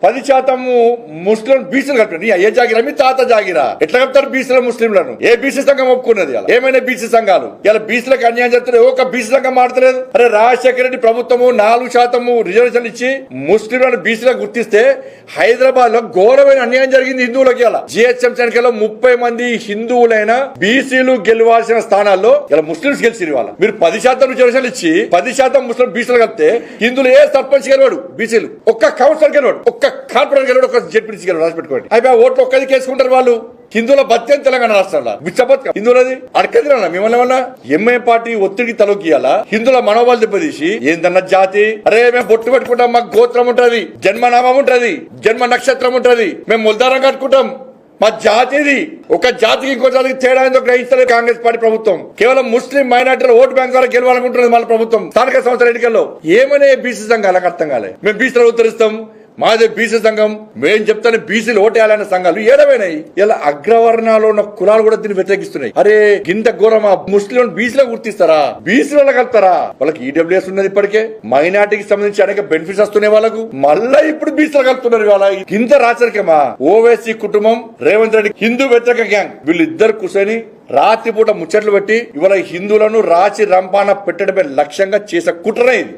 10% ముస్లిం బీసీలు కలిపారు. ఏ జాగిరా మీ తాత జాగిరా ఎట్లా కలుపుతారు బీసీల ముస్లింలను? ఏ బీసీ సంఘం ఒప్పుకున్నది? ఏమైనా బీసీ సంఘాలు ఇలా బీసీలకు అన్యాయం చేస్తున్నారు. ఒక బీసీ సంఘం మాడతలేదు. అరే రాజశేఖర రెడ్డి ప్రభుత్వము 4% రిజర్వేషన్ ఇచ్చి ముస్లింలను బీసీలకు గుర్తిస్తే హైదరాబాద్ లో ఘోరమైన అన్యాయం జరిగింది హిందువులకి. ఇలా జిహెచ్ఎంసీ ఎన్నికల్లో 30 మంది హిందువులైన బీసీలు గెలవాల్సిన స్థానాల్లో ఇలా ముస్లింస్ గెలిచి వాళ్ళ మీరు 10% రిజర్వేషన్ ఇచ్చి 10% ముస్లిం బీసీలు కలిపితే హిందువులు ఏ సర్పంచ్ గెలవాడు, బీసీలు ఒక్క కౌన్సిలర్ గెలవాడు, ఒక్క కార్పొరేటర్ గెలవాడు, ఒక్క జెడ్పీటీసీ గెలవాడు. రాసిపెట్టుకోండి. అయిపోయి ఓట్లు ఒక్కది కేసుకుంటారు వాళ్ళు. హిందువుల బత్యం తెలంగాణ రాష్ట్రంలో బిచ్చబత్ హిందువులది అడకదిరా మిమ్మల్ని ఏమన్నా ఎంఐ పార్టీ ఒత్తిడికి తలొక్కియాలా? హిందువుల మనోభావాలు దెబ్బతీసి ఏందన్న జాతి, అరే మేము బొట్టు పెట్టుకుంటాం, మాకు గోత్రం ఉంటది, జన్మనామం ఉంటది, జన్మ నక్షత్రం ఉంటది, మేము ముల్దారం కట్టుకుంటాం, మా జాతిది. ఒక జాతికి ఇంకో జాతికి తేడా ఏందో గ్రహిస్తలేదు కాంగ్రెస్ పార్టీ ప్రభుత్వం. కేవలం ముస్లిం మైనార్టీల ఓటు బ్యాంక్ ద్వారా గెలవాలనుకుంటున్నది మన ప్రభుత్వం. స్థానిక సంస్థల ఎన్నికల్లో ఏమనే బీసీ సంఘాలకు అర్థం కాలే. మేము బీసీలు ఉత్తరిస్తాం, మాదే బీసీ సంఘం, మేం చెప్తానే బీసీలు ఓటేయాలనే సంఘాలు ఏడవైనాయి. ఇలా అగ్రవర్ణాలు ఉన్న కులాలు కూడా దీన్ని వ్యతిరేకిస్తున్నాయి. అరే గింత ఘోరమా? ముస్లిం బీసీలో గుర్తిస్తారా? బీసీలో కలుపుతారా? వాళ్ళకి ఈడబ్ల్యూఎస్ ఉన్నది, ఇప్పటికే మైనార్టీకి సంబంధించి అనేక బెనిఫిట్స్ వస్తున్నాయి వాళ్ళకు. మళ్ళా ఇప్పుడు బీసీలో కలుపుతున్నారు. వాళ్ళ గింత రాచరికమా? ఓవైసీ కుటుంబం, రేవంత్ రెడ్డి హిందూ వ్యతిరేక గ్యాంగ్, వీళ్ళిద్దరు కూర్చొని రాత్రిపూట ముచ్చట్లు పెట్టి ఇవాళ హిందువులను రాచి రంపాన పెట్టడమే లక్ష్యంగా చేసే కుట్రనే ఇది.